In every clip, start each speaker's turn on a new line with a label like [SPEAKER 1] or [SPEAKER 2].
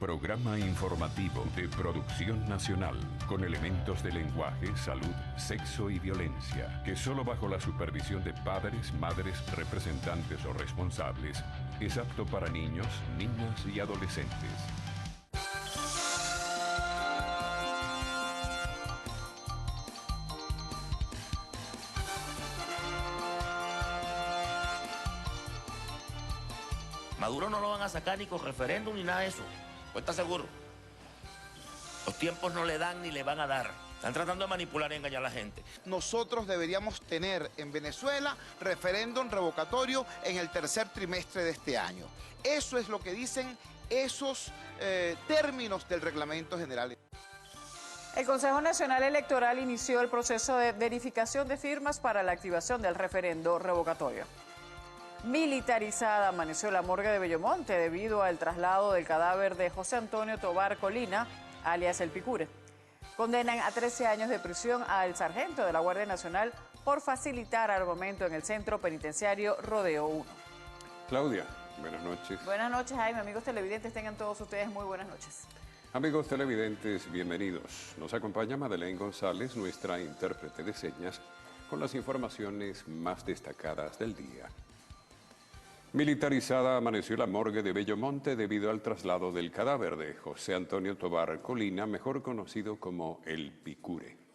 [SPEAKER 1] Programa informativo de producción nacional con elementos de lenguaje, salud, sexo y violencia, que solo bajo la supervisión de padres, madres, representantes o responsables es apto para niños, niñas y adolescentes.
[SPEAKER 2] Maduro no lo van a sacar ni con referéndum ni nada de eso. ¿Pues está seguro? Los tiempos no le dan ni le van a dar. Están tratando de manipular y engañar a la gente.
[SPEAKER 3] Nosotros deberíamos tener en Venezuela referéndum revocatorio en el tercer trimestre de este año. Eso es lo que dicen esos términos del Reglamento General.
[SPEAKER 4] El Consejo Nacional Electoral inició el proceso de verificación de firmas para la activación del referendo revocatorio. Militarizada amaneció la morgue de Bellomonte debido al traslado del cadáver de José Antonio Tobar Colina, alias El Picure. Condenan a 13 años de prisión al sargento de la Guardia Nacional por facilitar armamento en el centro penitenciario Rodeo 1.
[SPEAKER 5] Claudia, buenas noches.
[SPEAKER 4] Buenas noches, Jaime. Amigos televidentes, tengan todos ustedes muy buenas noches.
[SPEAKER 5] Amigos televidentes, bienvenidos. Nos acompaña Madeleine González, nuestra intérprete de señas, con las informaciones más destacadas del día. Militarizada amaneció la morgue de Bellomonte debido al traslado del cadáver de José Antonio Tobar Colina, mejor conocido como El Picure.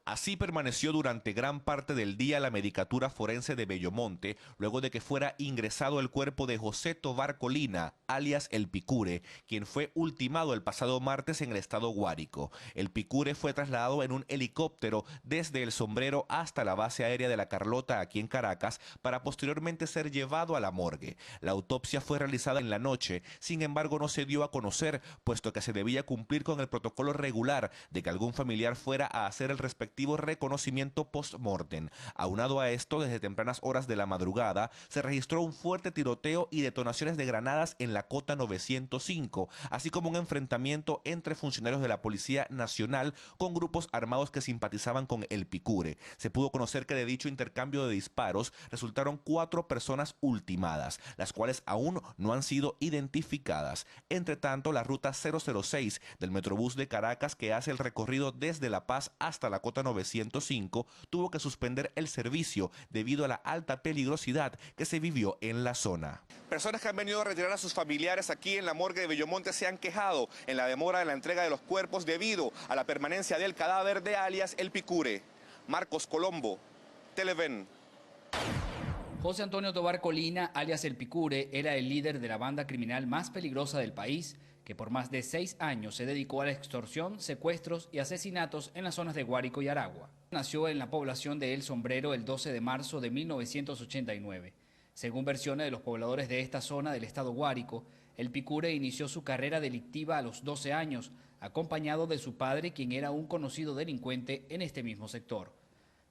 [SPEAKER 6] Así permaneció durante gran parte del día la medicatura forense de Bellomonte, luego de que fuera ingresado el cuerpo de José Tobar Colina, alias El Picure, quien fue ultimado el pasado martes en el estado Guárico. El Picure fue trasladado en un helicóptero desde El Sombrero hasta la base aérea de La Carlota, aquí en Caracas, para posteriormente ser llevado a la morgue. La autopsia fue realizada en la noche, sin embargo no se dio a conocer, puesto que se debía cumplir con el protocolo regular de que algún familiar fuera a hacer el respectivo reconocimiento post-mortem. Aunado a esto, desde tempranas horas de la madrugada, se registró un fuerte tiroteo y detonaciones de granadas en la Cota 905, así como un enfrentamiento entre funcionarios de la Policía Nacional con grupos armados que simpatizaban con El Picure. Se pudo conocer que de dicho intercambio de disparos resultaron 4 personas ultimadas, las cuales aún no han sido identificadas. Entre tanto, la ruta 006 del Metrobús de Caracas, que hace el recorrido desde La Paz hasta la Cota 905, tuvo que suspender el servicio debido a la alta peligrosidad que se vivió en la zona.
[SPEAKER 7] Personas que han venido a retirar a sus familiares aquí en la morgue de Bellomonte se han quejado en la demora de la entrega de los cuerpos debido a la permanencia del cadáver de alias El Picure. Marcos Colombo, Televen.
[SPEAKER 8] José Antonio Tobar Colina, alias El Picure, era el líder de la banda criminal más peligrosa del país, que por más de 6 años se dedicó a la extorsión, secuestros y asesinatos en las zonas de Guárico y Aragua. Nació en la población de El Sombrero el 12 de marzo de 1989. Según versiones de los pobladores de esta zona del estado Guárico, El Picure inició su carrera delictiva a los 12 años, acompañado de su padre, quien era un conocido delincuente en este mismo sector.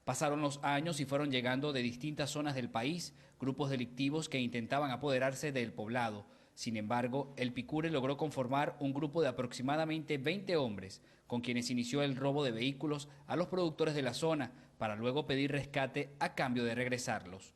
[SPEAKER 8] Pasaron los años y fueron llegando de distintas zonas del país grupos delictivos que intentaban apoderarse del poblado. Sin embargo, El Picure logró conformar un grupo de aproximadamente 20 hombres, con quienes inició el robo de vehículos a los productores de la zona, para luego pedir rescate a cambio de regresarlos.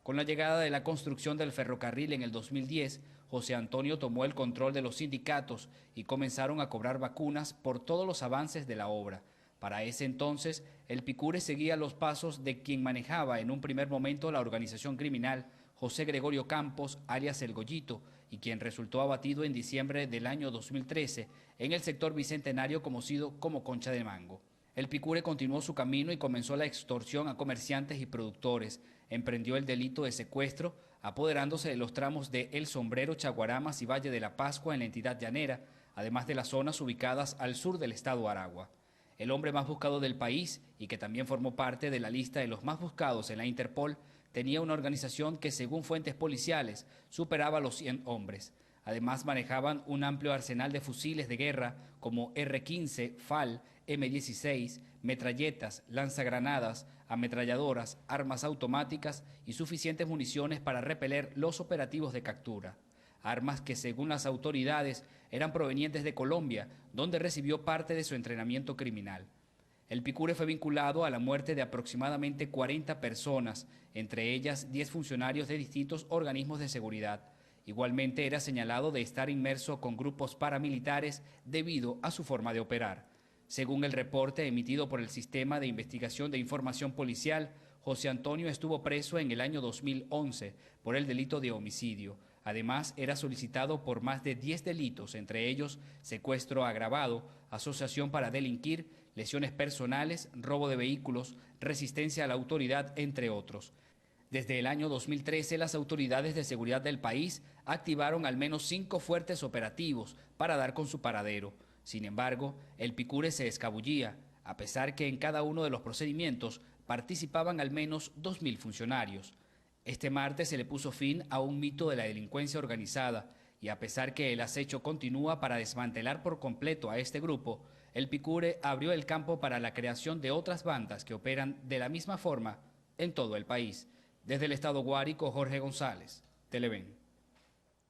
[SPEAKER 8] Con la llegada de la construcción del ferrocarril en el 2010, José Antonio tomó el control de los sindicatos y comenzaron a cobrar vacunas por todos los avances de la obra. Para ese entonces, El Picure seguía los pasos de quien manejaba en un primer momento la organización criminal, José Gregorio Campos, alias El Goyito, y quien resultó abatido en diciembre del año 2013 en el sector bicentenario conocido como Concha de Mango. El Picure continuó su camino y comenzó la extorsión a comerciantes y productores. Emprendió el delito de secuestro, apoderándose de los tramos de El Sombrero, Chaguaramas y Valle de la Pascua en la entidad llanera, además de las zonas ubicadas al sur del estado Aragua. El hombre más buscado del país y que también formó parte de la lista de los más buscados en la Interpol, tenía una organización que, según fuentes policiales, superaba los 100 hombres. Además, manejaban un amplio arsenal de fusiles de guerra como R-15, FAL, M-16, metralletas, lanzagranadas, ametralladoras, armas automáticas y suficientes municiones para repeler los operativos de captura. Armas que, según las autoridades, eran provenientes de Colombia, donde recibió parte de su entrenamiento criminal. El Picure fue vinculado a la muerte de aproximadamente 40 personas, entre ellas 10 funcionarios de distintos organismos de seguridad, Igualmente era señalado de estar inmerso con grupos paramilitares debido a su forma de operar. Según el reporte emitido por el Sistema de Investigación de Información Policial, José Antonio estuvo preso en el año 2011 por el delito de homicidio. Además, era solicitado por más de 10 delitos, entre ellos secuestro agravado, asociación para delinquir, lesiones personales, robo de vehículos, resistencia a la autoridad, entre otros. Desde el año 2013, las autoridades de seguridad del país activaron al menos 5 fuertes operativos para dar con su paradero. Sin embargo, el Picure se escabullía, a pesar que en cada uno de los procedimientos participaban al menos 2.000 funcionarios. Este martes se le puso fin a un mito de la delincuencia organizada y a pesar que el acecho continúa para desmantelar por completo a este grupo, el Picure abrió el campo para la creación de otras bandas que operan de la misma forma en todo el país. Desde el estado Guárico, Jorge González, Televen.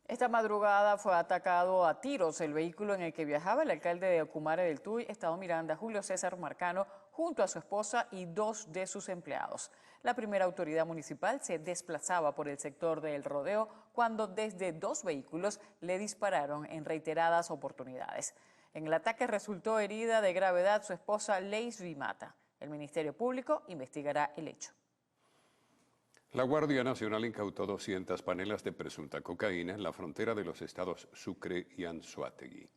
[SPEAKER 4] Esta madrugada fue atacado a tiros el vehículo en el que viajaba el alcalde de Ocumare del Tuy, estado Miranda, Julio César Marcano, junto a su esposa y 2 de sus empleados. La primera autoridad municipal se desplazaba por el sector del rodeo cuando desde 2 vehículos le dispararon en reiteradas oportunidades. En el ataque resultó herida de gravedad su esposa Leisby Mata. El Ministerio Público investigará el hecho.
[SPEAKER 5] La Guardia Nacional incautó 200 panelas de presunta cocaína en la frontera de los estados Sucre y Anzoátegui.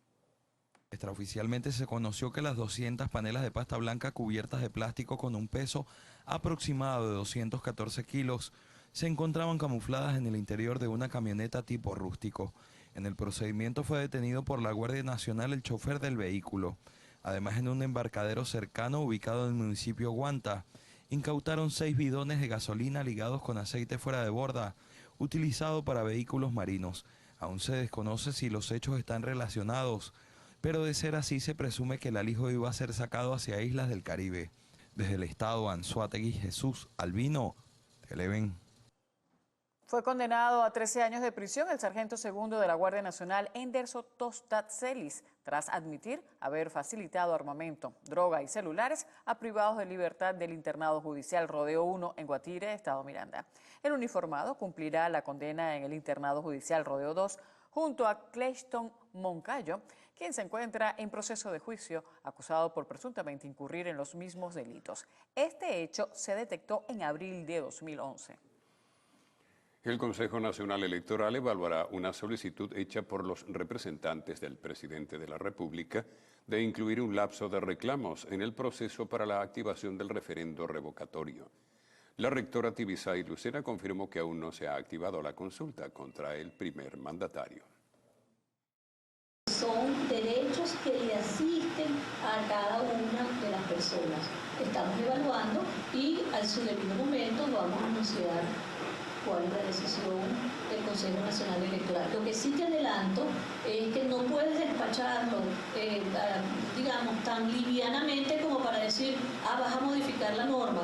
[SPEAKER 9] Extraoficialmente se conoció que las 200 panelas de pasta blanca cubiertas de plástico con un peso aproximado de 214 kilos se encontraban camufladas en el interior de una camioneta tipo rústico. En el procedimiento fue detenido por la Guardia Nacional el chofer del vehículo. Además, en un embarcadero cercano ubicado en el municipio Guanta, incautaron 6 bidones de gasolina ligados con aceite fuera de borda, utilizado para vehículos marinos. Aún se desconoce si los hechos están relacionados, pero de ser así se presume que el alijo iba a ser sacado hacia islas del Caribe. Desde el estado Anzoátegui, Jesús Albino, Televen.
[SPEAKER 4] Fue condenado a 13 años de prisión el sargento segundo de la Guardia Nacional, Enderso Tostat Celis, tras admitir haber facilitado armamento, droga y celulares a privados de libertad del internado judicial Rodeo 1 en Guatire, estado Miranda. El uniformado cumplirá la condena en el internado judicial Rodeo 2 junto a Cleyston Moncayo, quien se encuentra en proceso de juicio acusado por presuntamente incurrir en los mismos delitos. Este hecho se detectó en abril de 2011.
[SPEAKER 5] El Consejo Nacional Electoral evaluará una solicitud hecha por los representantes del presidente de la República de incluir un lapso de reclamos en el proceso para la activación del referendo revocatorio. La rectora Tibisay Lucena confirmó que aún no se ha activado la consulta contra el primer mandatario.
[SPEAKER 10] Son derechos que le asisten a cada una de las personas. Estamos evaluando y a su debido momento vamos a anunciar cuál es la decisión del Consejo Nacional Electoral. Lo que sí te adelanto es que no puedes despacharlo, digamos, tan livianamente como para decir, vas a modificar la norma.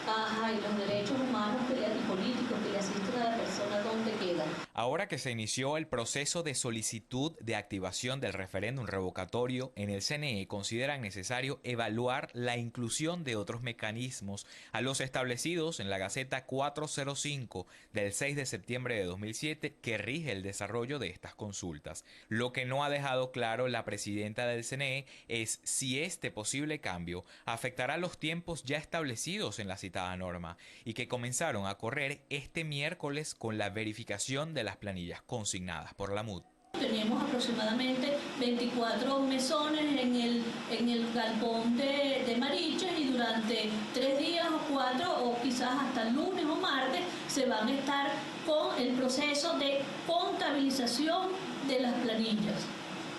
[SPEAKER 10] Y los derechos humanos y políticos que le asisten a la persona, ¿dónde quedan?
[SPEAKER 11] Ahora que se inició el proceso de solicitud de activación del referéndum revocatorio, en el CNE consideran necesario evaluar la inclusión de otros mecanismos a los establecidos en la Gaceta 405 del 6 de septiembre de 2007 que rige el desarrollo de estas consultas. Lo que no ha dejado claro la presidenta del CNE es si este posible cambio afectará los tiempos ya establecidos en la citada norma y que comenzaron a correr este miércoles con la verificación de las planillas consignadas por la MUD.
[SPEAKER 10] Tenemos aproximadamente 24 mesones en el galpón de Mariches y durante 3 días o 4 o quizás hasta el lunes o martes se van a estar con el proceso de contabilización de las planillas.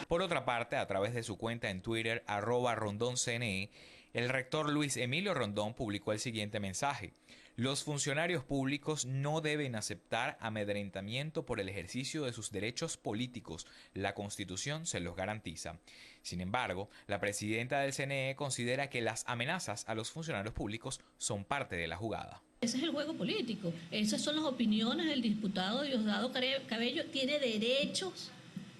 [SPEAKER 11] Por otra parte, a través de su cuenta en Twitter, @RondónCNE, el rector Luis Emilio Rondón publicó el siguiente mensaje: los funcionarios públicos no deben aceptar amedrentamiento por el ejercicio de sus derechos políticos. La Constitución se los garantiza. Sin embargo, la presidenta del CNE considera que las amenazas a los funcionarios públicos son parte de la jugada.
[SPEAKER 10] Ese es el juego político. Esas son las opiniones del diputado Diosdado Cabello. Tiene derechos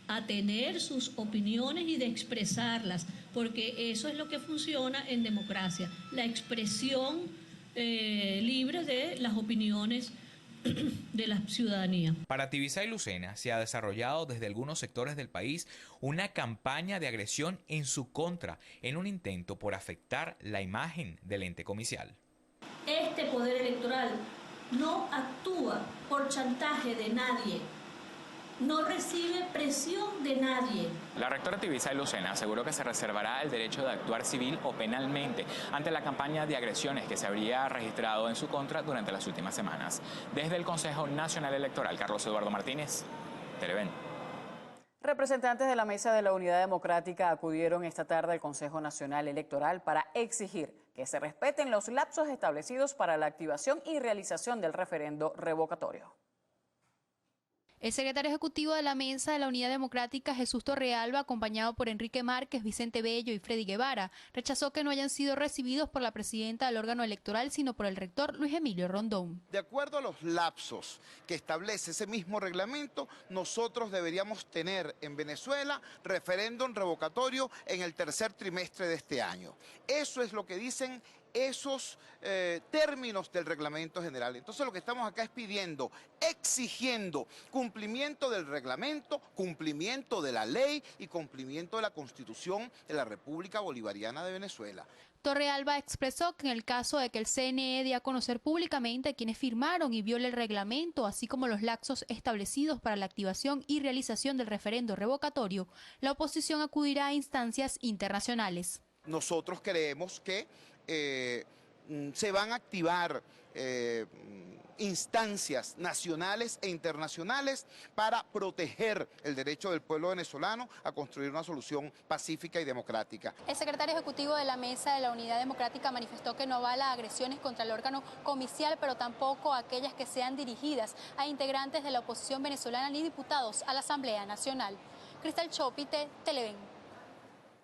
[SPEAKER 10] a tener sus opiniones y de expresarlas, porque eso es lo que funciona en democracia, la expresión libre de las opiniones de la ciudadanía.
[SPEAKER 11] Para Tibisay Lucena se ha desarrollado desde algunos sectores del país una campaña de agresión en su contra en un intento por afectar la imagen del ente comicial.
[SPEAKER 10] Este poder electoral no actúa por chantaje de nadie, no recibe presión de nadie.
[SPEAKER 12] La rectora Tibisay Lucena aseguró que se reservará el derecho de actuar civil o penalmente ante la campaña de agresiones que se habría registrado en su contra durante las últimas semanas. Desde el Consejo Nacional Electoral, Carlos Eduardo Martínez, Televen.
[SPEAKER 4] Representantes de la Mesa de la Unidad Democrática acudieron esta tarde al Consejo Nacional Electoral para exigir que se respeten los lapsos establecidos para la activación y realización del referendo revocatorio.
[SPEAKER 13] El secretario ejecutivo de la Mesa de la Unidad Democrática, Jesús Torrealba, acompañado por Enrique Márquez, Vicente Bello y Freddy Guevara, rechazó que no hayan sido recibidos por la presidenta del órgano electoral, sino por el rector Luis Emilio Rondón.
[SPEAKER 3] De acuerdo a los lapsos que establece ese mismo reglamento, nosotros deberíamos tener en Venezuela referéndum revocatorio en el tercer trimestre de este año. Eso es lo que dicen esos términos del reglamento general. Entonces lo que estamos acá es pidiendo, exigiendo cumplimiento del reglamento, cumplimiento de la ley y cumplimiento de la Constitución de la República Bolivariana de Venezuela.
[SPEAKER 13] Torrealba expresó que en el caso de que el CNE dé a conocer públicamente quienes firmaron y viole el reglamento, así como los lapsos establecidos para la activación y realización del referendo revocatorio, la oposición acudirá a instancias internacionales.
[SPEAKER 3] Nosotros creemos que se van a activar instancias nacionales e internacionales para proteger el derecho del pueblo venezolano a construir una solución pacífica y democrática.
[SPEAKER 13] El secretario ejecutivo de la Mesa de la Unidad Democrática manifestó que no avala agresiones contra el órgano comicial, pero tampoco aquellas que sean dirigidas a integrantes de la oposición venezolana ni diputados a la Asamblea Nacional. Cristal Chopite, Televen.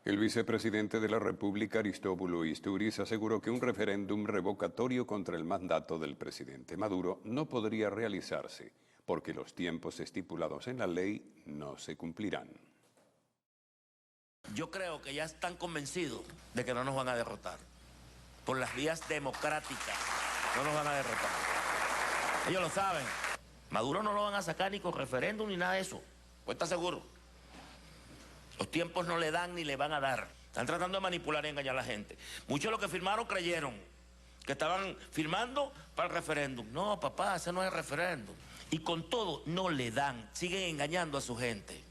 [SPEAKER 5] El vicepresidente de la República, Aristóbulo Isturiz, aseguró que un referéndum revocatorio contra el mandato del presidente Maduro no podría realizarse porque los tiempos estipulados en la ley no se cumplirán.
[SPEAKER 2] Yo creo que ya están convencidos de que no nos van a derrotar. Por las vías democráticas no nos van a derrotar. Ellos lo saben. Maduro no lo van a sacar ni con referéndum ni nada de eso. Pues está seguro. Los tiempos no le dan ni le van a dar. Están tratando de manipular y engañar a la gente. Muchos de los que firmaron creyeron que estaban firmando para el referéndum. No, papá, ese no es el referéndum. Y con todo, no le dan. Siguen engañando a su gente.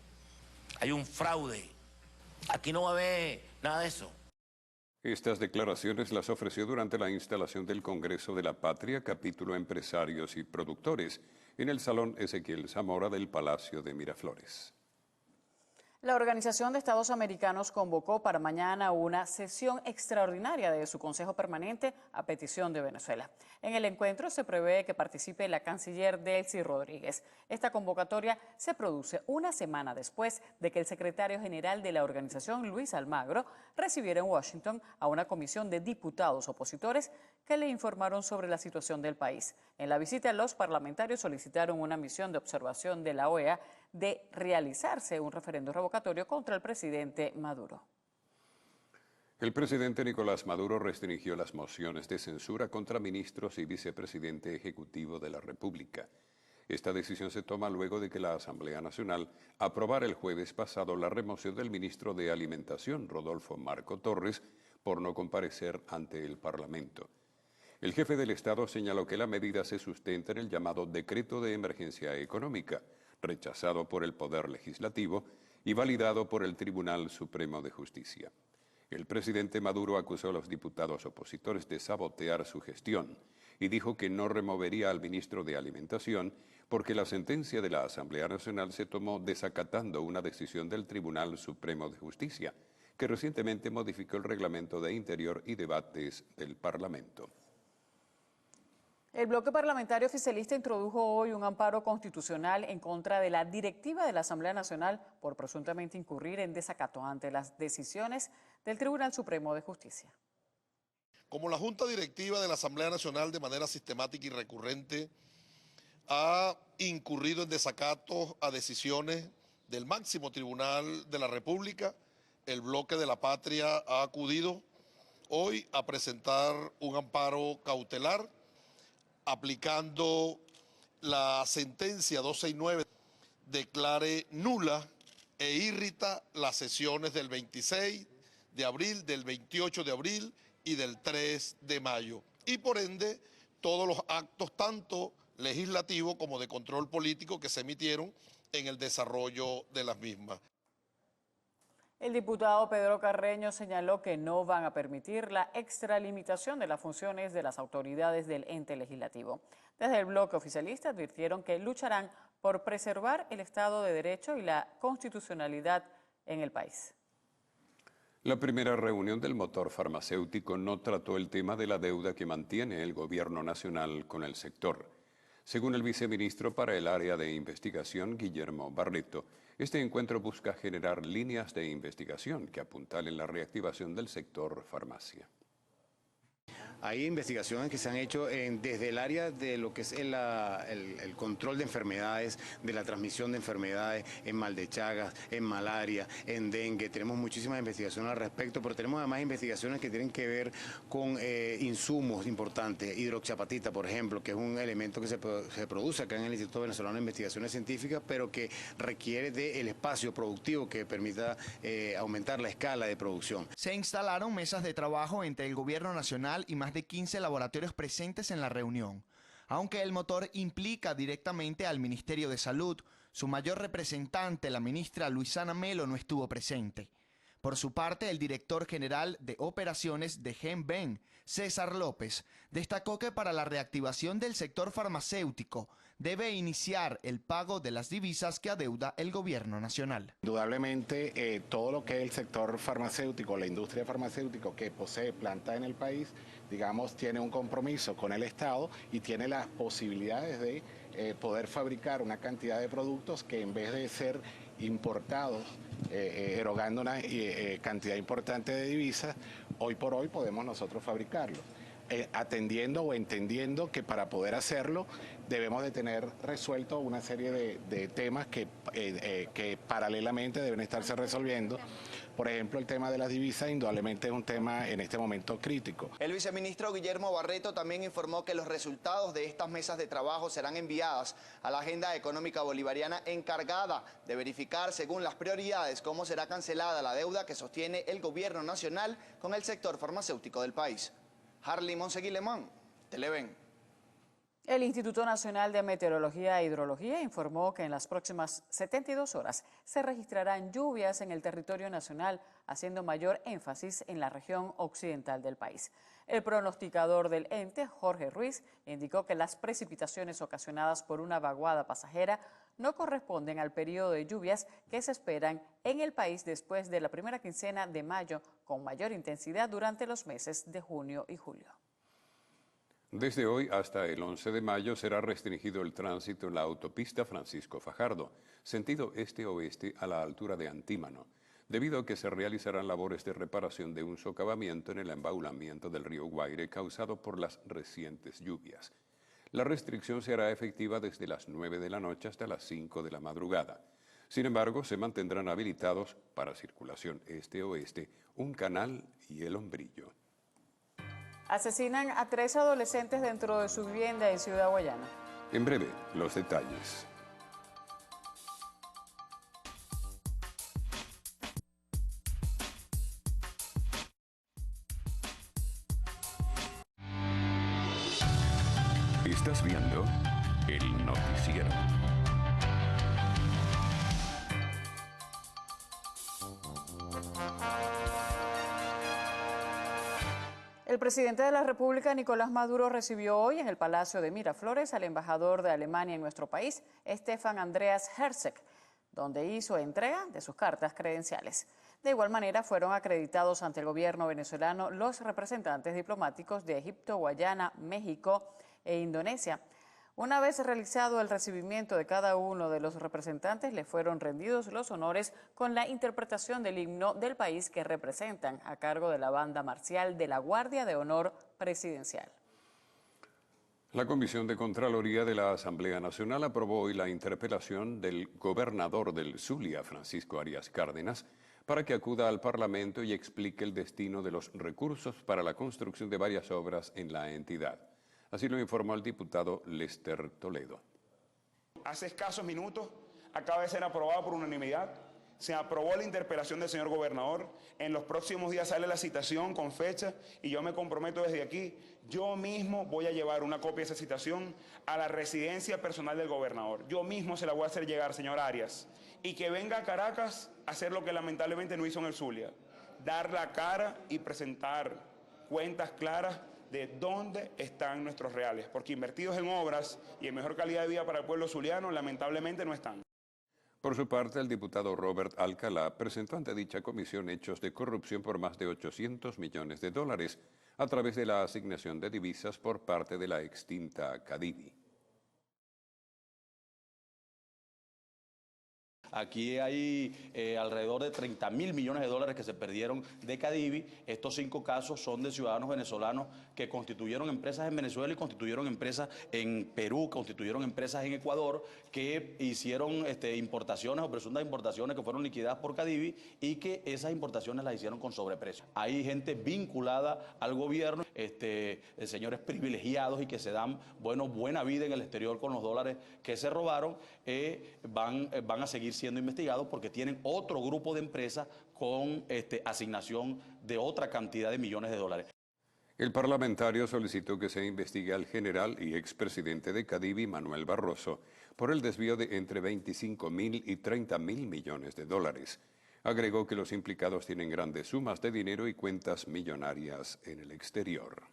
[SPEAKER 2] Hay un fraude. Aquí no va a haber nada de eso.
[SPEAKER 5] Estas declaraciones las ofreció durante la instalación del Congreso de la Patria, capítulo Empresarios y Productores, en el Salón Ezequiel Zamora del Palacio de Miraflores.
[SPEAKER 4] La Organización de Estados Americanos convocó para mañana una sesión extraordinaria de su Consejo Permanente a petición de Venezuela. En el encuentro se prevé que participe la canciller Delcy Rodríguez. Esta convocatoria se produce una semana después de que el secretario general de la organización, Luis Almagro, recibiera en Washington a una comisión de diputados opositores que le informaron sobre la situación del país. En la visita, los parlamentarios solicitaron una misión de observación de la OEA de realizarse un referendo revocatorio contra el presidente Maduro.
[SPEAKER 5] El presidente Nicolás Maduro restringió las mociones de censura contra ministros y vicepresidente ejecutivo de la República. Esta decisión se toma luego de que la Asamblea Nacional aprobara el jueves pasado la remoción del ministro de Alimentación, Rodolfo Marco Torres, por no comparecer ante el Parlamento. El jefe del Estado señaló que la medida se sustenta en el llamado Decreto de Emergencia Económica, rechazado por el Poder Legislativo y validado por el Tribunal Supremo de Justicia. El presidente Maduro acusó a los diputados opositores de sabotear su gestión y dijo que no removería al ministro de Alimentación porque la sentencia de la Asamblea Nacional se tomó desacatando una decisión del Tribunal Supremo de Justicia, que recientemente modificó el reglamento de Interior y Debates del Parlamento.
[SPEAKER 4] El bloque parlamentario oficialista introdujo hoy un amparo constitucional en contra de la directiva de la Asamblea Nacional por presuntamente incurrir en desacato ante las decisiones del Tribunal Supremo de Justicia.
[SPEAKER 14] Como la Junta Directiva de la Asamblea Nacional de manera sistemática y recurrente ha incurrido en desacato a decisiones del máximo tribunal de la República, el bloque de la Patria ha acudido hoy a presentar un amparo cautelar aplicando la sentencia 269 declare nula e irrita las sesiones del 26 de abril, del 28 de abril y del 3 de mayo. Y por ende, todos los actos, tanto legislativos como de control político, que se emitieron en el desarrollo de las mismas.
[SPEAKER 4] El diputado Pedro Carreño señaló que no van a permitir la extralimitación de las funciones de las autoridades del ente legislativo. Desde el bloque oficialista advirtieron que lucharán por preservar el Estado de Derecho y la constitucionalidad en el país.
[SPEAKER 5] La primera reunión del motor farmacéutico no trató el tema de la deuda que mantiene el gobierno nacional con el sector. Según el viceministro para el área de investigación, Guillermo Barreto, este encuentro busca generar líneas de investigación que apuntalen la reactivación del sector farmacia.
[SPEAKER 15] Hay investigaciones que se han hecho desde el área de lo que es el control de enfermedades, de la transmisión de enfermedades, en mal de Chagas, en malaria, en dengue. Tenemos muchísimas investigaciones al respecto, pero tenemos además investigaciones que tienen que ver con insumos importantes. Hidroxiapatita, por ejemplo, que es un elemento que se produce acá en el Instituto Venezolano de Investigaciones Científicas, pero que requiere del espacio productivo que permita aumentar la escala de producción.
[SPEAKER 16] Se instalaron mesas de trabajo entre el Gobierno Nacional y más de 15 laboratorios presentes en la reunión. Aunque el motor implica directamente al Ministerio de Salud, su mayor representante, la ministra Luisana Melo, no estuvo presente. Por su parte, el director general de operaciones de Genben, César López, destacó que para la reactivación del sector farmacéutico debe iniciar el pago de las divisas que adeuda el gobierno nacional.
[SPEAKER 17] Indudablemente, todo lo que es el sector farmacéutico, la industria farmacéutica que posee planta en el país, digamos, tiene un compromiso con el Estado y tiene las posibilidades de poder fabricar una cantidad de productos que en vez de ser importados, erogando una cantidad importante de divisas, hoy por hoy podemos nosotros fabricarlos. Atendiendo o entendiendo que para poder hacerlo debemos de tener resuelto una serie de temas que paralelamente deben estarse resolviendo. Por ejemplo, el tema de las divisas indudablemente es un tema en este momento crítico.
[SPEAKER 16] El viceministro Guillermo Barreto también informó que los resultados de estas mesas de trabajo serán enviadas a la Agenda Económica Bolivariana encargada de verificar según las prioridades cómo será cancelada la deuda que sostiene el gobierno nacional con el sector farmacéutico del país. Harley Monseguilemán, Televen.
[SPEAKER 4] El Instituto Nacional de Meteorología e Hidrología informó que en las próximas 72 horas se registrarán lluvias en el territorio nacional, haciendo mayor énfasis en la región occidental del país. El pronosticador del ente, Jorge Ruiz, indicó que las precipitaciones ocasionadas por una vaguada pasajera no corresponden al periodo de lluvias que se esperan en el país después de la primera quincena de mayo, con mayor intensidad durante los meses de junio y julio.
[SPEAKER 5] Desde hoy hasta el 11 de mayo será restringido el tránsito en la autopista Francisco Fajardo, sentido este-oeste a la altura de Antímano, debido a que se realizarán labores de reparación de un socavamiento en el embaulamiento del río Guaire causado por las recientes lluvias. La restricción se hará efectiva desde las 9 de la noche hasta las 5 de la madrugada. Sin embargo, se mantendrán habilitados para circulación este-oeste un canal y el Hombrillo.
[SPEAKER 4] Asesinan a 3 adolescentes dentro de su vivienda en Ciudad Guayana.
[SPEAKER 5] En breve, los detalles.
[SPEAKER 1] Estás viendo el noticiero.
[SPEAKER 4] El presidente de la República, Nicolás Maduro, recibió hoy en el Palacio de Miraflores al embajador de Alemania en nuestro país, Stefan Andreas Herzeg, donde hizo entrega de sus cartas credenciales. De igual manera, fueron acreditados ante el gobierno venezolano los representantes diplomáticos de Egipto, Guayana, México e Indonesia. Una vez realizado el recibimiento de cada uno de los representantes, le fueron rendidos los honores con la interpretación del himno del país que representan a cargo de la banda marcial de la Guardia de Honor Presidencial.
[SPEAKER 5] La Comisión de Contraloría de la Asamblea Nacional aprobó hoy la interpelación del gobernador del Zulia, Francisco Arias Cárdenas, para que acuda al Parlamento y explique el destino de los recursos para la construcción de varias obras en la entidad. Así lo informó el diputado Lester Toledo.
[SPEAKER 18] hace escasos minutos, acaba de ser aprobado por unanimidad. Se aprobó la interpelación del señor gobernador. En los próximos días sale la citación con fecha y yo me comprometo desde aquí. Yo mismo voy a llevar una copia de esa citación a la residencia personal del gobernador. Yo mismo se la voy a hacer llegar, señor Arias. Y que venga a Caracas a hacer lo que lamentablemente no hizo en el Zulia. Dar la cara y presentar cuentas claras de dónde están nuestros reales. Porque invertidos en obras y en mejor calidad de vida para el pueblo zuliano, lamentablemente no están.
[SPEAKER 5] Por su parte, el diputado Robert Alcalá presentó ante dicha comisión hechos de corrupción por más de 800 millones de dólares a través de la asignación de divisas por parte de la extinta Cadivi.
[SPEAKER 19] Aquí hay alrededor de 30.000 millones de dólares que se perdieron de Cadivi. Estos 5 casos son de ciudadanos venezolanos que constituyeron empresas en Venezuela y constituyeron empresas en Perú, constituyeron empresas en Ecuador, que hicieron importaciones o presuntas importaciones que fueron liquidadas por Cadivi y que esas importaciones las hicieron con sobreprecio. Hay gente vinculada al gobierno, señores privilegiados y que se dan buena vida en el exterior con los dólares que se robaron, van a seguir siendo investigados porque tienen otro grupo de empresas con asignación de otra cantidad de millones de dólares.
[SPEAKER 5] El parlamentario solicitó que se investigue al general y expresidente de Cadivi, Manuel Barroso, por el desvío de entre 25.000 y 30.000 millones de dólares. Agregó que los implicados tienen grandes sumas de dinero y cuentas millonarias en el exterior.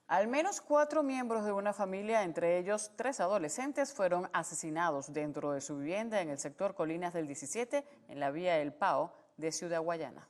[SPEAKER 4] Al menos 4 miembros de una familia, entre ellos 3 adolescentes, fueron asesinados dentro de su vivienda en el sector Colinas del 17, en la vía El Pao de Ciudad Guayana.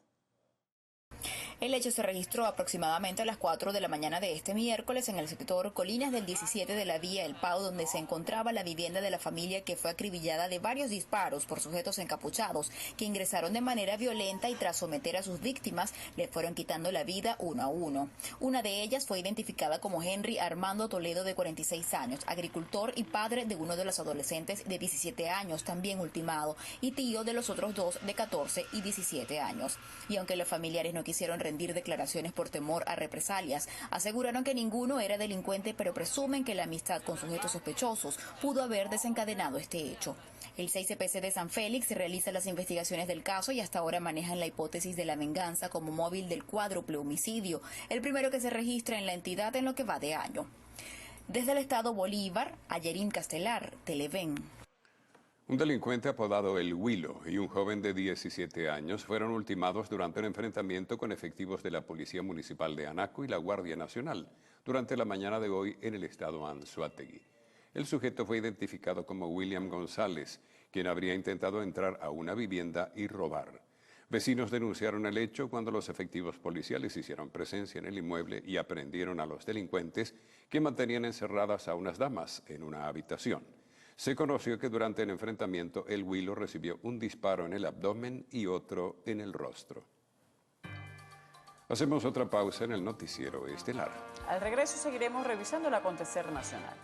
[SPEAKER 20] El hecho se registró aproximadamente a las 4 de la mañana de este miércoles en el sector Colinas del 17 de la vía El Pao, donde se encontraba la vivienda de la familia que fue acribillada de varios disparos por sujetos encapuchados que ingresaron de manera violenta y tras someter a sus víctimas le fueron quitando la vida uno a uno. Una de ellas fue identificada como Henry Armando Toledo, de 46 años, agricultor y padre de uno de los adolescentes de 17 años, también ultimado, y tío de los otros 2 de 14 y 17 años. Y aunque los familiares no quisieron rendir declaraciones por temor a represalias, aseguraron que ninguno era delincuente, pero presumen que la amistad con sujetos sospechosos pudo haber desencadenado este hecho. El 6CPC de San Félix realiza las investigaciones del caso y hasta ahora manejan la hipótesis de la venganza como móvil del cuádruple homicidio, el primero que se registra en la entidad en lo que va de año. Desde el estado Bolívar, Ayerín Castelar, Televen.
[SPEAKER 5] Un delincuente apodado El Huilo y un joven de 17 años fueron ultimados durante un enfrentamiento con efectivos de la Policía Municipal de Anaco y la Guardia Nacional durante la mañana de hoy en el estado Anzoátegui. El sujeto fue identificado como William González, quien habría intentado entrar a una vivienda y robar. Vecinos denunciaron el hecho cuando los efectivos policiales hicieron presencia en el inmueble y aprendieron a los delincuentes que mantenían encerradas a unas damas en una habitación. Se conoció que durante el enfrentamiento El Huilo recibió un disparo en el abdomen y otro en el rostro. Hacemos otra pausa en el noticiero estelar.
[SPEAKER 4] Al regreso seguiremos revisando el acontecer nacional.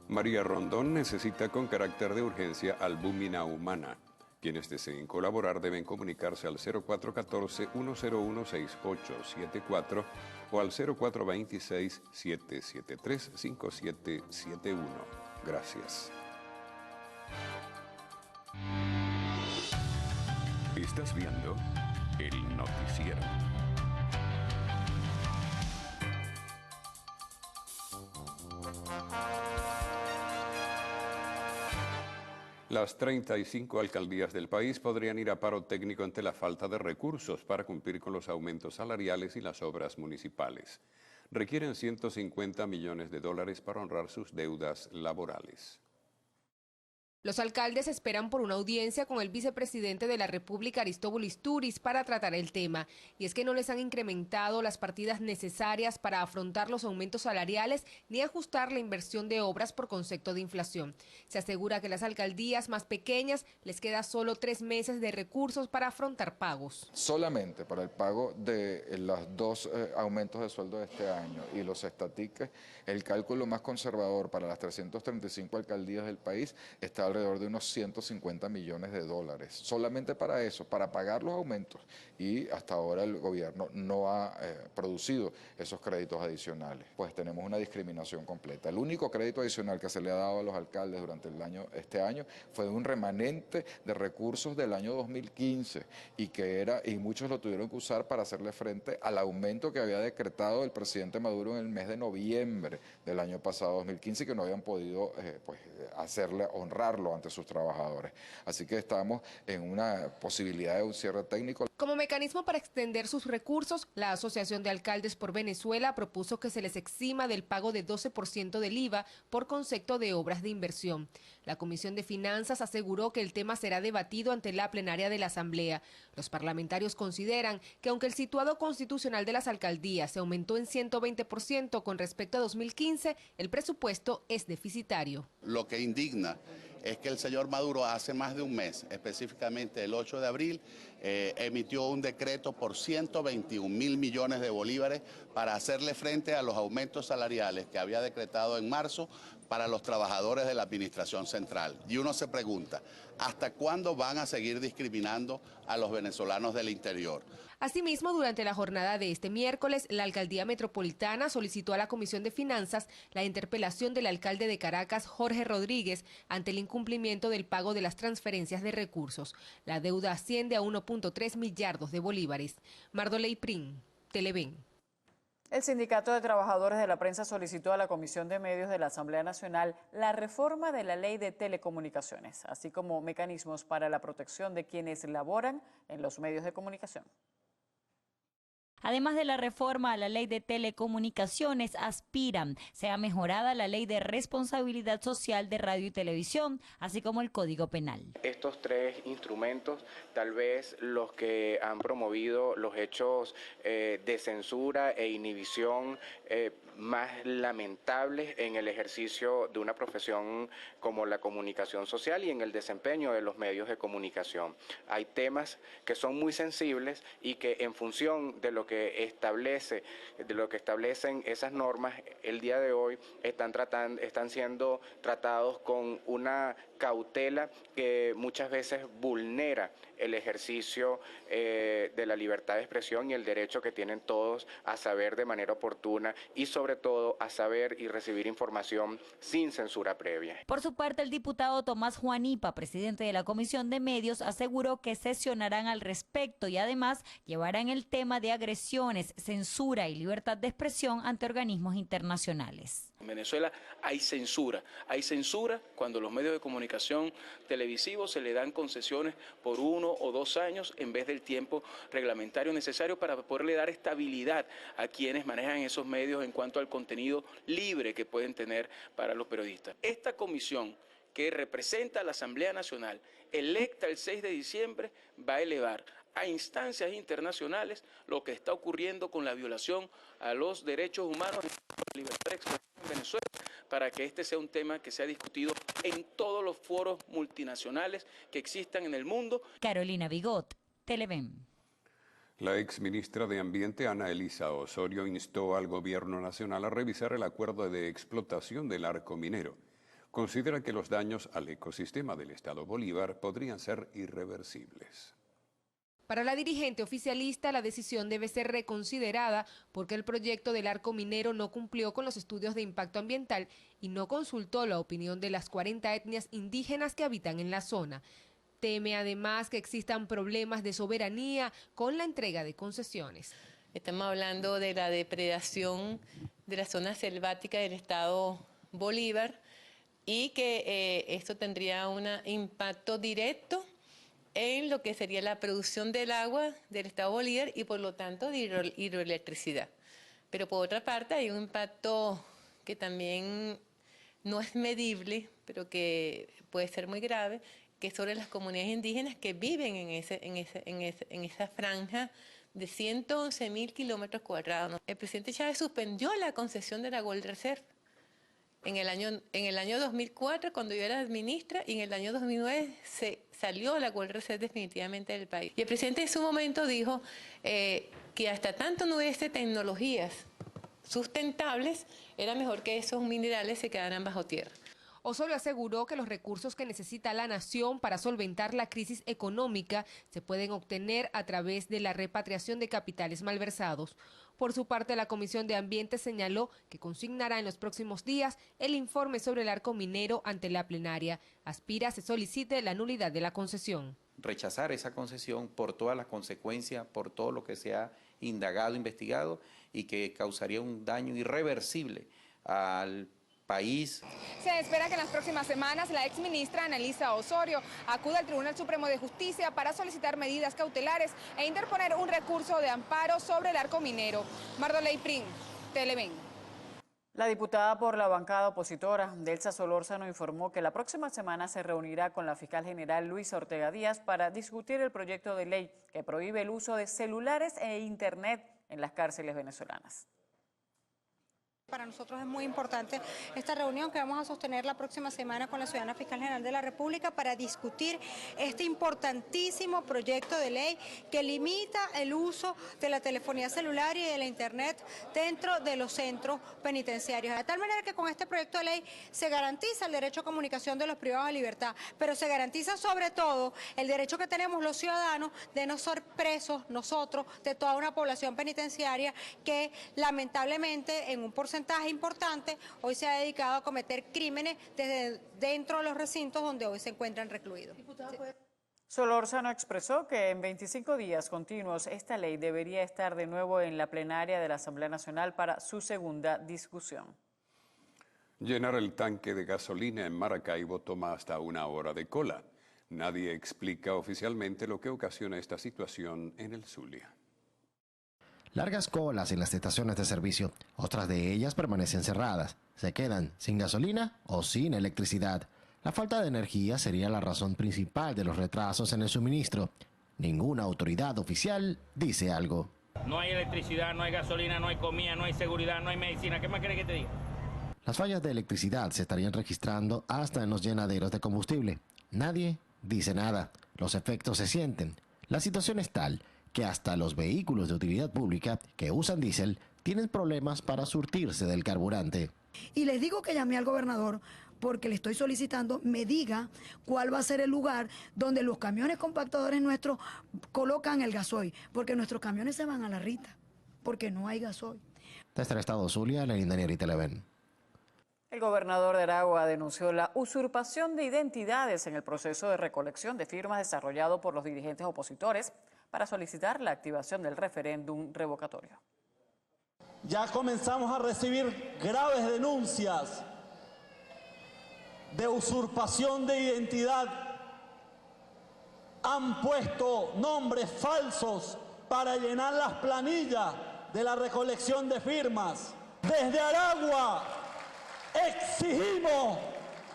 [SPEAKER 5] María Rondón necesita con carácter de urgencia albúmina humana. Quienes deseen colaborar deben comunicarse al 0414-101-6874 o al 0426-773-5771. Gracias.
[SPEAKER 1] Estás viendo el noticiero.
[SPEAKER 5] Las 35 alcaldías del país podrían ir a paro técnico ante la falta de recursos para cumplir con los aumentos salariales y las obras municipales. Requieren 150 millones de dólares para honrar sus deudas laborales.
[SPEAKER 21] Los alcaldes esperan por una audiencia con el vicepresidente de la República, Aristóbulo Istúriz, para tratar el tema. Y es que no les han incrementado las partidas necesarias para afrontar los aumentos salariales ni ajustar la inversión de obras por concepto de inflación. Se asegura que las alcaldías más pequeñas les queda solo 3 meses de recursos para afrontar pagos.
[SPEAKER 22] Solamente para el pago de los 2 aumentos de sueldo de este año y los estatiques, el cálculo más conservador para las 335 alcaldías del país está alrededor de unos 150 millones de dólares, solamente para eso, para pagar los aumentos, y hasta ahora el gobierno no ha producido esos créditos adicionales. Pues tenemos una discriminación completa. El único crédito adicional que se le ha dado a los alcaldes durante este año fue un remanente de recursos del año 2015 y muchos lo tuvieron que usar para hacerle frente al aumento que había decretado el presidente Maduro en el mes de noviembre del año pasado, 2015, que no habían podido honrarlo ante sus trabajadores. Así que estamos en una posibilidad de un cierre técnico.
[SPEAKER 21] Como mecanismo para extender sus recursos, la Asociación de Alcaldes por Venezuela propuso que se les exima del pago de 12% del IVA por concepto de obras de inversión. La Comisión de Finanzas aseguró que el tema será debatido ante la plenaria de la Asamblea. Los parlamentarios consideran que aunque el situado constitucional de las alcaldías se aumentó en 120% con respecto a 2015, el presupuesto es deficitario.
[SPEAKER 6] Lo que indigna es que el señor Maduro hace más de un mes, específicamente el 8 de abril, emitió un decreto por 121 mil millones de bolívares para hacerle frente a los aumentos salariales que había decretado en marzo para los trabajadores de la administración central. Y uno se pregunta, ¿hasta cuándo van a seguir discriminando a los venezolanos del interior?
[SPEAKER 21] Asimismo, durante la jornada de este miércoles, la Alcaldía Metropolitana solicitó a la Comisión de Finanzas la interpelación del alcalde de Caracas, Jorge Rodríguez, ante el incumplimiento del pago de las transferencias de recursos. La deuda asciende a 1.3 millardos de bolívares. Mardoley Prin, Televen.
[SPEAKER 4] El Sindicato de Trabajadores de la Prensa solicitó a la Comisión de Medios de la Asamblea Nacional la reforma de la Ley de Telecomunicaciones, así como mecanismos para la protección de quienes laboran en los medios de comunicación.
[SPEAKER 7] Además de la reforma a la Ley de Telecomunicaciones, aspiran sea mejorada la Ley de Responsabilidad Social de Radio y Televisión, así como el Código Penal.
[SPEAKER 23] Estos tres instrumentos, tal vez los que han promovido los hechos de censura e inhibición más lamentables en el ejercicio de una profesión como la comunicación social y en el desempeño de los medios de comunicación. Hay temas que son muy sensibles y que en función de lo que establecen esas normas, el día de hoy están siendo tratados con una cautela que muchas veces vulnera el ejercicio de la libertad de expresión y el derecho que tienen todos a saber de manera oportuna y sobre todo a saber y recibir información sin censura previa.
[SPEAKER 7] Por su parte, el diputado Tomás Juanipa, presidente de la Comisión de Medios, aseguró que sesionarán al respecto y además llevarán el tema de agresiones, censura y libertad de expresión ante organismos internacionales.
[SPEAKER 24] En Venezuela hay censura cuando los medios de comunicación televisivos se le dan concesiones por 1 o 2 años en vez del tiempo reglamentario necesario para poderle dar estabilidad a quienes manejan esos medios en cuanto al contenido libre que pueden tener para los periodistas. Esta comisión que representa a la Asamblea Nacional, electa el 6 de diciembre, va a elevar a instancias internacionales lo que está ocurriendo con la violación a los derechos humanos y la libertad de expresión en Venezuela, para que este sea un tema que sea discutido en todos los foros multinacionales que existan en el mundo.
[SPEAKER 7] Carolina Bigot, Televen.
[SPEAKER 5] La exministra de Ambiente, Ana Elisa Osorio, instó al Gobierno Nacional a revisar el acuerdo de explotación del arco minero. Considera que los daños al ecosistema del Estado Bolívar podrían ser irreversibles.
[SPEAKER 21] Para la dirigente oficialista, la decisión debe ser reconsiderada porque el proyecto del arco minero no cumplió con los estudios de impacto ambiental y no consultó la opinión de las 40 etnias indígenas que habitan en la zona. Teme además que existan problemas de soberanía con la entrega de concesiones.
[SPEAKER 25] Estamos hablando de la depredación de la zona selvática del Estado Bolívar y que esto tendría un impacto directo en lo que sería la producción del agua del Estado Bolívar y por lo tanto de hidroelectricidad. Pero por otra parte hay un impacto que también no es medible, pero que puede ser muy grave, que es sobre las comunidades indígenas que viven en esa franja de 111.000 kilómetros cuadrados. El presidente Chávez suspendió la concesión de la Gold Reserve en el año 2004, cuando yo era ministra, y en el año 2009 se salió la Gold Reserve definitivamente del país. Y el presidente en su momento dijo que hasta tanto no hubiese tecnologías sustentables, era mejor que esos minerales se quedaran bajo tierra.
[SPEAKER 21] Osorio aseguró que los recursos que necesita la nación para solventar la crisis económica se pueden obtener a través de la repatriación de capitales malversados. Por su parte, la Comisión de Ambiente señaló que consignará en los próximos días el informe sobre el arco minero ante la plenaria. Aspira se solicite la nulidad de la concesión.
[SPEAKER 8] Rechazar esa concesión por todas las consecuencias, por todo lo que se ha indagado, investigado y que causaría un daño irreversible al país.
[SPEAKER 9] Se espera que en las próximas semanas la exministra Annalisa Osorio acuda al Tribunal Supremo de Justicia para solicitar medidas cautelares e interponer un recurso de amparo sobre el arco minero. Mardoley Prim, Televen.
[SPEAKER 4] La diputada por la bancada opositora, Delsa Solórzano, informó que la próxima semana se reunirá con la fiscal general Luisa Ortega Díaz para discutir el proyecto de ley que prohíbe el uso de celulares e internet en las cárceles venezolanas.
[SPEAKER 10] Para nosotros es muy importante esta reunión que vamos a sostener la próxima semana con la ciudadana fiscal general de la República para discutir este importantísimo proyecto de ley que limita el uso de la telefonía celular y de la internet dentro de los centros penitenciarios. De tal manera que con este proyecto de ley se garantiza el derecho a comunicación de los privados de libertad, pero se garantiza sobre todo el derecho que tenemos los ciudadanos de no ser presos nosotros de toda una población penitenciaria que lamentablemente en un porcentaje importante hoy se ha dedicado a cometer crímenes desde dentro de los recintos donde hoy se encuentran recluidos.
[SPEAKER 4] Solórzano expresó que en 25 días continuos esta ley debería estar de nuevo en la plenaria de la Asamblea Nacional para su segunda discusión.
[SPEAKER 5] Llenar el tanque de gasolina en Maracaibo toma hasta 1 hora de cola. Nadie explica oficialmente lo que ocasiona esta situación en el Zulia.
[SPEAKER 11] Largas colas en las estaciones de servicio, otras de ellas permanecen cerradas, se quedan sin gasolina o sin electricidad. La falta de energía sería la razón principal de los retrasos en el suministro. Ninguna autoridad oficial dice algo.
[SPEAKER 12] No hay electricidad, no hay gasolina, no hay comida, no hay seguridad, no hay medicina. ¿Qué más querés que te diga?
[SPEAKER 11] Las fallas de electricidad se estarían registrando hasta en los llenaderos de combustible. Nadie dice nada. Los efectos se sienten. La situación es tal que hasta los vehículos de utilidad pública que usan diésel tienen problemas para surtirse del carburante.
[SPEAKER 26] Y les digo que llamé al gobernador porque le estoy solicitando me diga cuál va a ser el lugar donde los camiones compactadores nuestros colocan el gasoil, porque nuestros camiones se van a la Rita, porque no hay gasoil.
[SPEAKER 11] Desde el estado Zulia, Lenín Daniel y Televen.
[SPEAKER 4] El gobernador de Aragua denunció la usurpación de identidades en el proceso de recolección de firmas desarrollado por los dirigentes opositores para solicitar la activación del referéndum revocatorio.
[SPEAKER 27] Ya comenzamos a recibir graves denuncias de usurpación de identidad. Han puesto nombres falsos para llenar las planillas de la recolección de firmas. Desde Aragua exigimos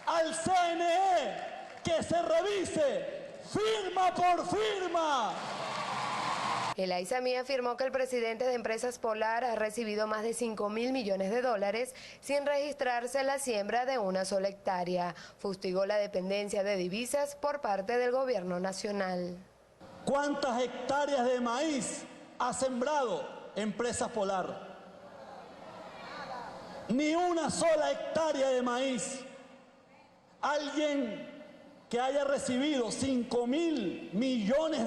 [SPEAKER 27] al CNE que se revise firma por firma.
[SPEAKER 28] El AISAMI afirmó que el presidente de Empresas Polar ha recibido más de $5.000 millones sin registrarse la siembra de una sola hectárea. Fustigó la dependencia de divisas por parte del gobierno nacional.
[SPEAKER 27] ¿Cuántas hectáreas de maíz ha sembrado Empresas Polar? Ni una sola hectárea de maíz. Alguien que haya recibido $5.000 millones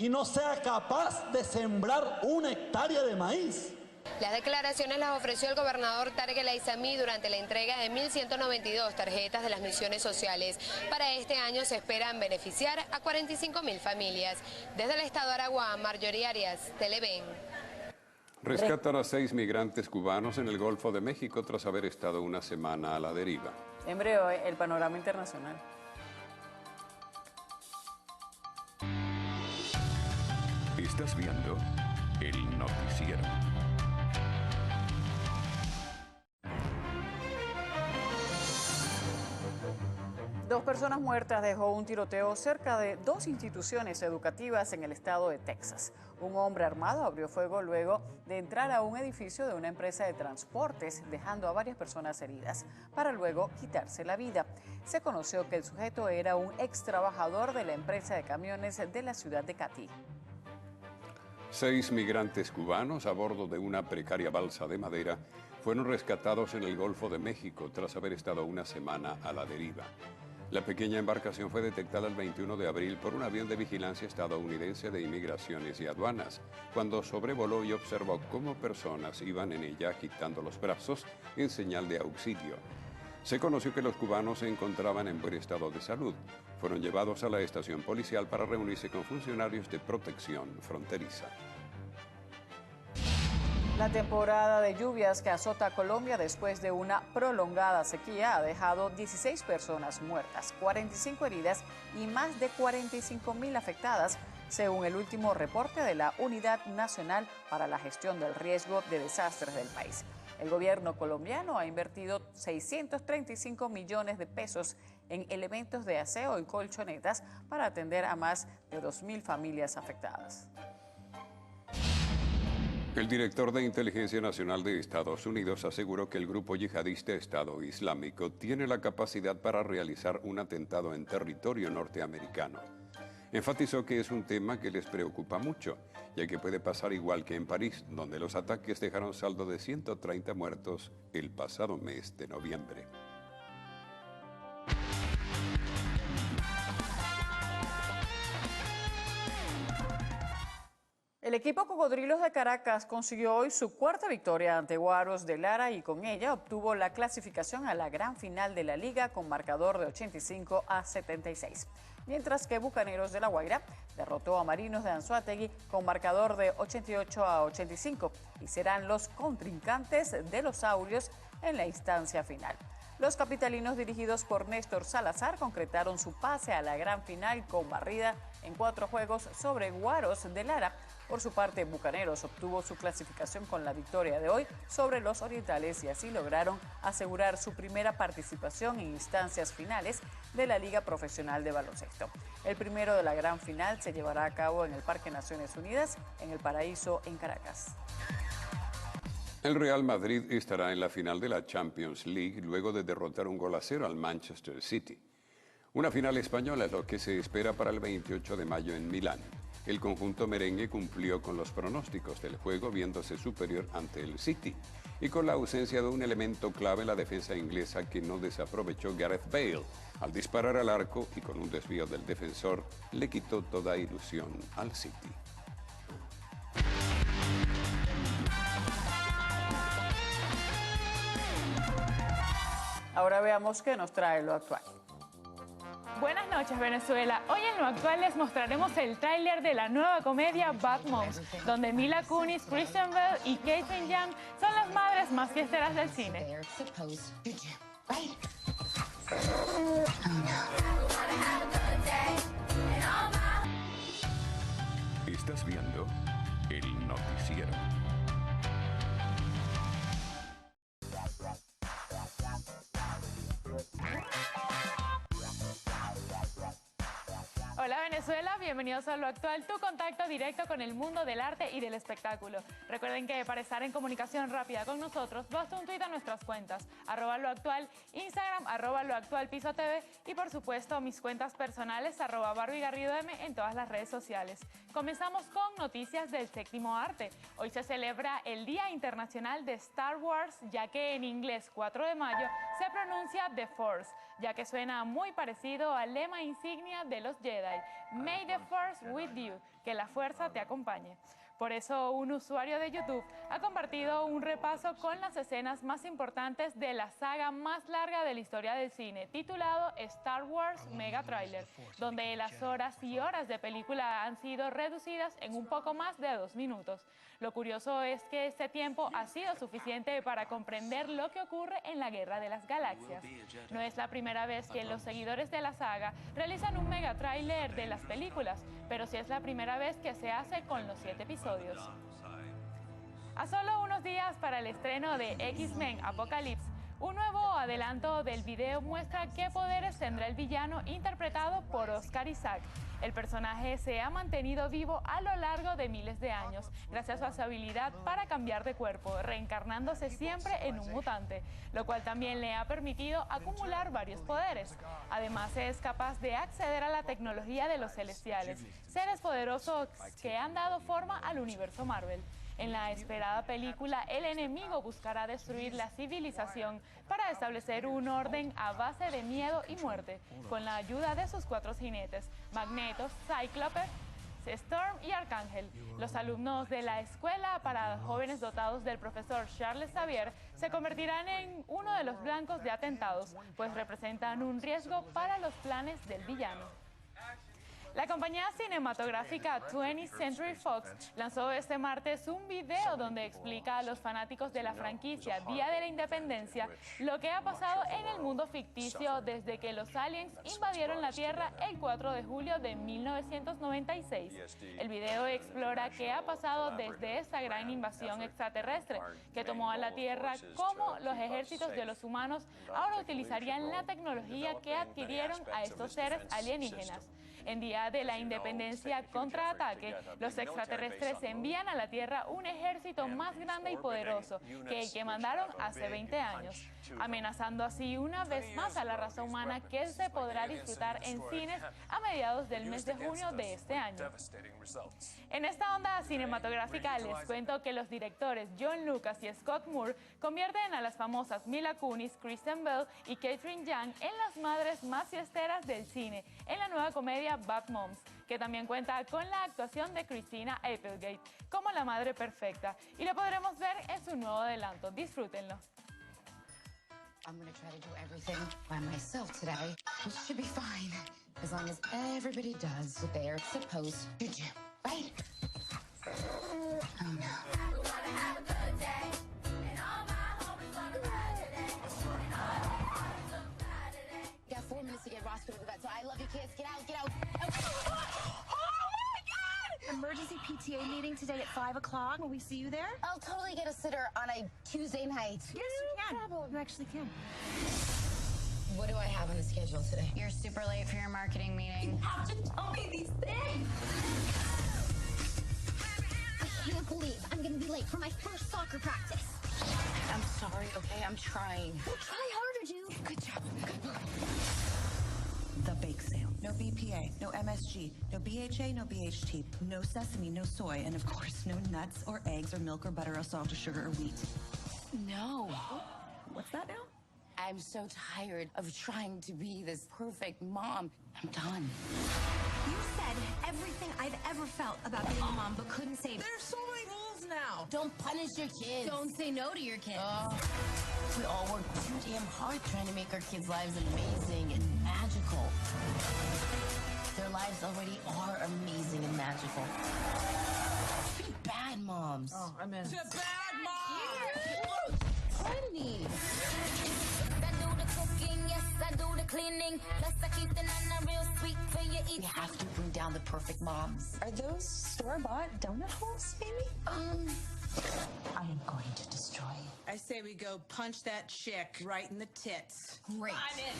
[SPEAKER 27] y no sea capaz de sembrar una hectárea de maíz.
[SPEAKER 28] Las declaraciones las ofreció el gobernador Tarek El Aizami durante la entrega de 1.192 tarjetas de las misiones sociales. Para este año se esperan beneficiar a 45.000 familias. Desde el estado de Aragua, Marjorie Arias, Televen.
[SPEAKER 5] Rescatan a 6 migrantes cubanos en el Golfo de México tras haber estado una semana a la deriva.
[SPEAKER 4] En breve, el panorama internacional.
[SPEAKER 1] Estás viendo el noticiero.
[SPEAKER 4] Dos personas muertas dejó un tiroteo cerca de 2 instituciones educativas en el estado de Texas. Un hombre armado abrió fuego luego de entrar a un edificio de una empresa de transportes, dejando a varias personas heridas, para luego quitarse la vida. Se conoció que el sujeto era un ex trabajador de la empresa de camiones de la ciudad de Catí.
[SPEAKER 5] 6 migrantes cubanos a bordo de una precaria balsa de madera fueron rescatados en el Golfo de México tras haber estado una semana a la deriva. La pequeña embarcación fue detectada el 21 de abril por un avión de vigilancia estadounidense de Inmigraciones y Aduanas, cuando sobrevoló y observó cómo personas iban en ella agitando los brazos en señal de auxilio. Se conoció que los cubanos se encontraban en buen estado de salud. Fueron llevados a la estación policial para reunirse con funcionarios de protección fronteriza.
[SPEAKER 4] La temporada de lluvias que azota a Colombia después de una prolongada sequía ha dejado 16 personas muertas, 45 heridas y más de 45.000 afectadas, según el último reporte de la Unidad Nacional para la Gestión del Riesgo de Desastres del país. El gobierno colombiano ha invertido 635 millones de pesos en elementos de aseo y colchonetas para atender a más de 2.000 familias afectadas.
[SPEAKER 5] El director de Inteligencia Nacional de Estados Unidos aseguró que el grupo yihadista Estado Islámico tiene la capacidad para realizar un atentado en territorio norteamericano. Enfatizó que es un tema que les preocupa mucho, ya que puede pasar igual que en París, donde los ataques dejaron saldo de 130 muertos el pasado mes de noviembre.
[SPEAKER 4] El equipo Cocodrilos de Caracas consiguió hoy su cuarta victoria ante Guaros de Lara y con ella obtuvo la clasificación a la gran final de la liga con marcador de 85-76. Mientras que Bucaneros de La Guaira derrotó a Marinos de Anzoátegui con marcador de 88-85 y serán los contrincantes de los Áureos en la instancia final. Los capitalinos dirigidos por Néstor Salazar concretaron su pase a la gran final con barrida en 4 juegos sobre Guaros de Lara. Por su parte, Bucaneros obtuvo su clasificación con la victoria de hoy sobre los orientales y así lograron asegurar su primera participación en instancias finales de la Liga Profesional de Baloncesto. El primero de la gran final se llevará a cabo en el Parque Naciones Unidas, en el Paraíso, en Caracas.
[SPEAKER 5] El Real Madrid estará en la final de la Champions League luego de derrotar 1-0 al Manchester City. Una final española es lo que se espera para el 28 de mayo en Milán. El conjunto merengue cumplió con los pronósticos del juego viéndose superior ante el City y con la ausencia de un elemento clave en la defensa inglesa que no desaprovechó Gareth Bale. Al disparar al arco y con un desvío del defensor, le quitó toda ilusión al City.
[SPEAKER 4] Ahora veamos qué nos trae lo actual.
[SPEAKER 2] Buenas noches, Venezuela. Hoy en Lo Actual les mostraremos el tráiler de la nueva comedia Bad Moms, donde Mila Kunis, Kristen Bell y Caitlyn Young son las madres más fiesteras del cine.
[SPEAKER 1] Estás viendo el noticiero.
[SPEAKER 2] Hola Venezuela, bienvenidos a Lo Actual, tu contacto directo con el mundo del arte y del espectáculo. Recuerden que para estar en comunicación rápida con nosotros, basta un tuit a nuestras cuentas, @loactual, Instagram, @loactualpisotv y por supuesto mis cuentas personales, @BarbieGarridoM en todas las redes sociales. Comenzamos con noticias del séptimo arte. Hoy se celebra el Día Internacional de Star Wars, ya que en inglés 4 de mayo se pronuncia The Force, ya que suena muy parecido al lema insignia de los Jedi, May the Force with you, que la fuerza te acompañe. Por eso, un usuario de YouTube ha compartido un repaso con las escenas más importantes de la saga más larga de la historia del cine, titulado Star Wars Mega Trailer, donde las horas y horas de película han sido reducidas en un poco más de 2 minutos. Lo curioso es que este tiempo ha sido suficiente para comprender lo que ocurre en la Guerra de las Galaxias. No es la primera vez que los seguidores de la saga realizan un mega tráiler de las películas, pero sí es la primera vez que se hace con los 7 episodios. A solo unos días para el estreno de X-Men Apocalypse, un nuevo adelanto del video muestra qué poderes tendrá el villano interpretado por Oscar Isaac. El personaje se ha mantenido vivo a lo largo de miles de años, gracias a su habilidad para cambiar de cuerpo, reencarnándose siempre en un mutante, lo cual también le ha permitido acumular varios poderes. Además, es capaz de acceder a la tecnología de los celestiales, seres poderosos que han dado forma al universo Marvel. En la esperada película, el enemigo buscará destruir la civilización para establecer un orden a base de miedo y muerte, con la ayuda de sus 4 jinetes, Magneto, Cíclope, Storm y Arcángel. Los alumnos de la escuela para jóvenes dotados del profesor Charles Xavier se convertirán en uno de los blancos de atentados, pues representan un riesgo para los planes del villano. La compañía cinematográfica 20th Century Fox lanzó este martes un video donde explica a los fanáticos de la franquicia Día de la Independencia lo que ha pasado en el mundo ficticio desde que los aliens invadieron la Tierra el 4 de julio de 1996. El video explora qué ha pasado desde esta gran invasión extraterrestre que tomó a la Tierra, cómo los ejércitos de los humanos ahora utilizarían la tecnología que adquirieron a estos seres alienígenas. En Día de la Independencia contraataque, los extraterrestres envían a la Tierra un ejército más grande y poderoso que el que mandaron hace 20 años, amenazando así una vez más a la raza humana, que se podrá disfrutar en cines a mediados del mes de junio de este año. En esta onda cinematográfica les cuento que los directores John Lucas y Scott Moore convierten a las famosas Mila Kunis, Kristen Bell y Catherine Young en las madres más fiesteras del cine, en la nueva comedia Bad Moms, que también cuenta con la actuación de Christina Applegate como la madre perfecta, y lo podremos ver en su nuevo adelanto. Disfrútenlo.
[SPEAKER 3] I'm gonna try to do everything by myself today, which should be fine, as long as everybody does what they are supposed to do, right? Oh no. You got 4 minutes to get Roscoe to the vet, so I love you kids. Get out, get out. Oh my God! Emergency PTA meeting today at 5 o'clock. Will we see you there? I'll totally get a sitter on a Tuesday night. Yes, you can. Problem. You actually can. What do I have on the schedule today? You're super late for your marketing meeting. You have to tell me these things. I can't believe I'm gonna be late for my first soccer practice. I'm sorry, okay? I'm trying. Well, try harder, dude. Good job.
[SPEAKER 13] The bake sale. No BPA, no MSG, no BHA, no BHT, no sesame, no soy, and of course, no nuts or eggs or milk or butter or salt or sugar or wheat.
[SPEAKER 3] No.
[SPEAKER 13] What's that now?
[SPEAKER 3] I'm so tired of trying to be this perfect mom. I'm done.
[SPEAKER 13] You said everything I've ever felt about being a mom, but couldn't say.
[SPEAKER 3] There's so many rules now. Don't punish your kids.
[SPEAKER 13] Don't say no to your kids.
[SPEAKER 3] We all work too damn hard trying to make our kids' lives amazing and magical. Their lives already are amazing and magical. Be bad moms.
[SPEAKER 13] Oh, I'm in.
[SPEAKER 3] To bad moms! Honey! I do the cooking, yes, I do the cleaning. Plus I keep the nana real sweet for you eat. We have to bring down the perfect moms.
[SPEAKER 13] Are those store-bought donut holes, baby?
[SPEAKER 3] I am going to destroy you.
[SPEAKER 13] I say we go punch that chick right in the tits.
[SPEAKER 3] Great.
[SPEAKER 13] I'm in.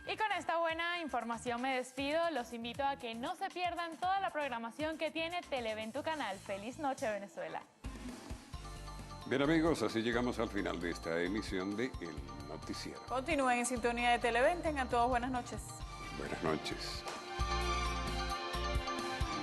[SPEAKER 2] Y con esta buena información me despido. Los invito a que no se pierdan toda la programación que tiene Televen, tu canal. Feliz noche, Venezuela.
[SPEAKER 5] Bien amigos, así llegamos al final de esta emisión de El Noticiero.
[SPEAKER 4] Continúen en sintonía de Televen. Tengan todos buenas noches.
[SPEAKER 5] Buenas noches.